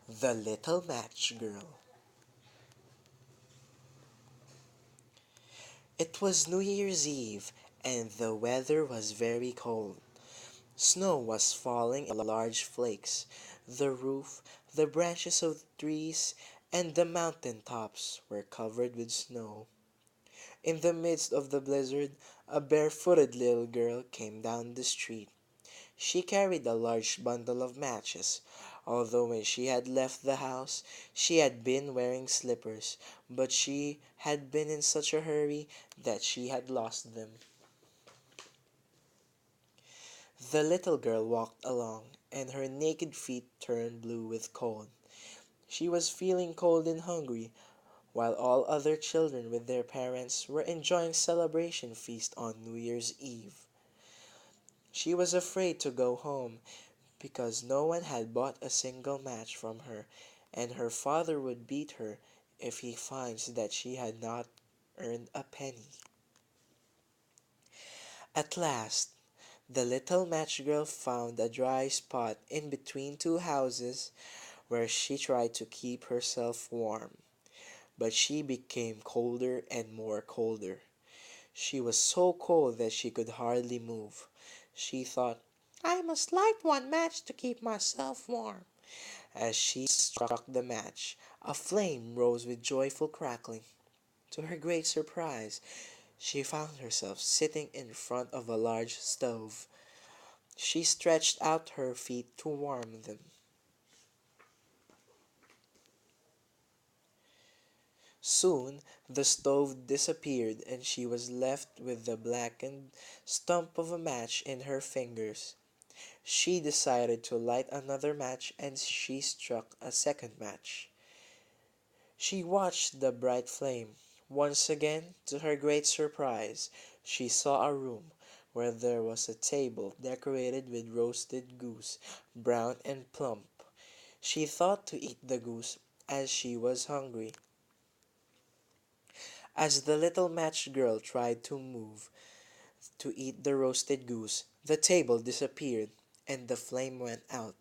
The Little Match Girl. It was New Year's Eve, and the weather was very cold. Snow was falling in large flakes. The roof, the branches of trees, and the mountain tops were covered with snow. In the midst of the blizzard, a barefooted little girl came down the street. She carried a large bundle of matches. Although when she had left the house, she had been wearing slippers, but she had been in such a hurry that she had lost them. The little girl walked along, and her naked feet turned blue with cold. She was feeling cold and hungry, while all other children with their parents were enjoying celebration feast on New Year's Eve. She was afraid to go home because no one had bought a single match from her, and her father would beat her if he finds that she had not earned a penny. At last, the little match girl found a dry spot in between two houses where she tried to keep herself warm, but she became colder and more colder. She was so cold that she could hardly move. She thought, "I must light one match to keep myself warm." As she struck the match, a flame rose with joyful crackling. To her great surprise, she found herself sitting in front of a large stove. She stretched out her feet to warm them. Soon the stove disappeared and she was left with the blackened stump of a match in her fingers. She decided to light another match and she struck a second match. She watched the bright flame. Once again, to her great surprise, she saw a room where there was a table decorated with roasted goose, brown and plump. She thought to eat the goose as she was hungry. As the little match girl tried to move to eat the roasted goose, the table disappeared and the flame went out.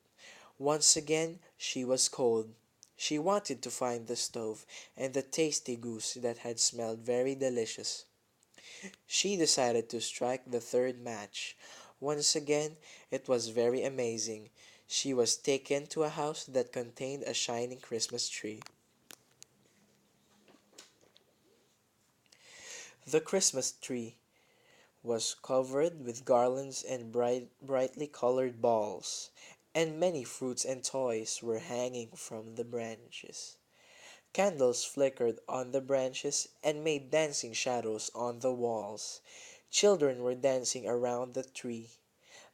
Once again she was cold. She wanted to find the stove and the tasty goose that had smelled very delicious. She decided to strike the third match. Once again it was very amazing. She was taken to a house that contained a shining Christmas tree. The Christmas tree was covered with garlands and brightly colored balls, and many fruits and toys were hanging from the branches. Candles flickered on the branches and made dancing shadows on the walls. Children were dancing around the tree.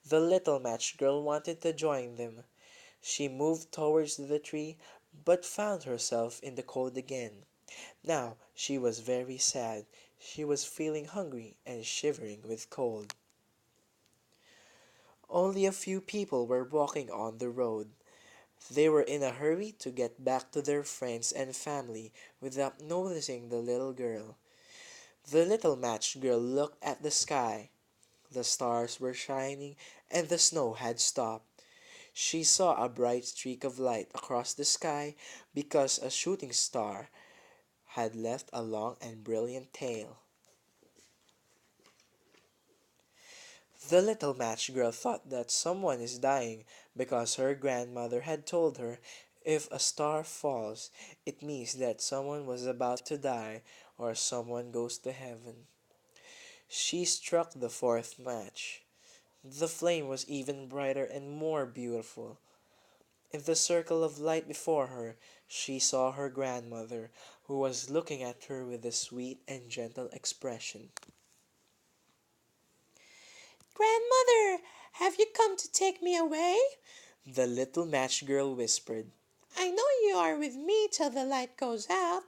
The little match girl wanted to join them. She moved towards the tree, but found herself in the cold again. Now she was very sad. She was feeling hungry and shivering with cold. Only a few people were walking on the road. They were in a hurry to get back to their friends and family without noticing the little girl. The little match girl looked at the sky. The stars were shining and the snow had stopped. She saw a bright streak of light across the sky because a shooting star had left a long and brilliant tail. The little match girl thought that someone is dying because her grandmother had told her if a star falls, it means that someone was about to die or someone goes to heaven. She struck the fourth match. The flame was even brighter and more beautiful. In the circle of light before her, she saw her grandmother, who was looking at her with a sweet and gentle expression. "Grandmother, have you come to take me away?" the little match girl whispered. "I know you are with me till the light goes out.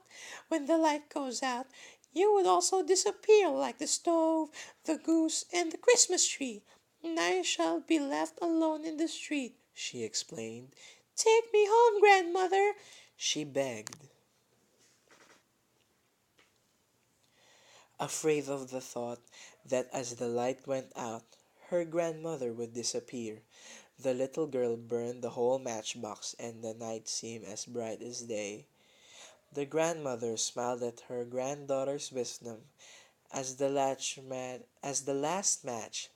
When the light goes out, you would also disappear like the stove, the goose, and the Christmas tree, and I shall be left alone in the street," she explained. "Take me home, grandmother," she begged. Afraid of the thought that as the light went out, her grandmother would disappear, The little girl burned the whole matchbox, and the night seemed as bright as day. The grandmother smiled at her granddaughter's wisdom. As the last match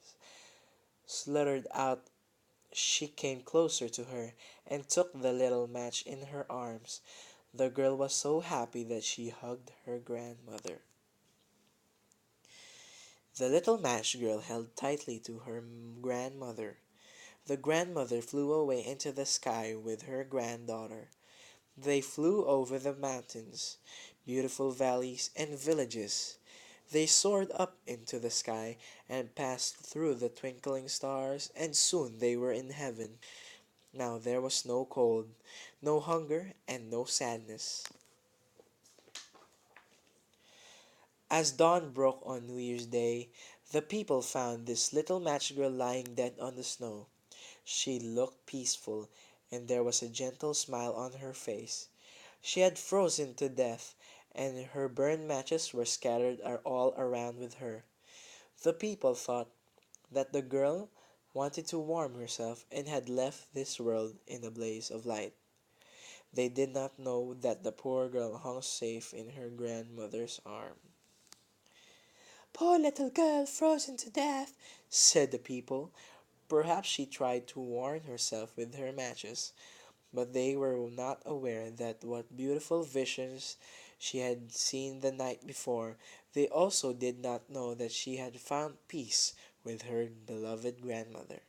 sluttered out, she came closer to her and took the little match in her arms. The girl was so happy that she hugged her grandmother. The little match girl held tightly to her grandmother. The grandmother flew away into the sky with her granddaughter. They flew over the mountains, beautiful valleys, and villages. They soared up into the sky and passed through the twinkling stars, and soon they were in heaven. Now there was no cold, no hunger, and no sadness. As dawn broke on New Year's Day, the people found this little match girl lying dead on the snow. She looked peaceful, and there was a gentle smile on her face. She had frozen to death, and her burned matches were scattered all around with her. The people thought that the girl wanted to warm herself and had left this world in a blaze of light. They did not know that the poor girl hung safe in her grandmother's arms. "Poor little girl, frozen to death," said the people. Perhaps she tried to warm herself with her matches, but they were not aware that what beautiful visions she had seen the night before. They also did not know that she had found peace with her beloved grandmother.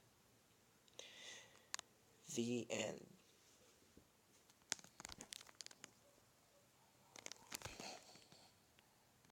The end.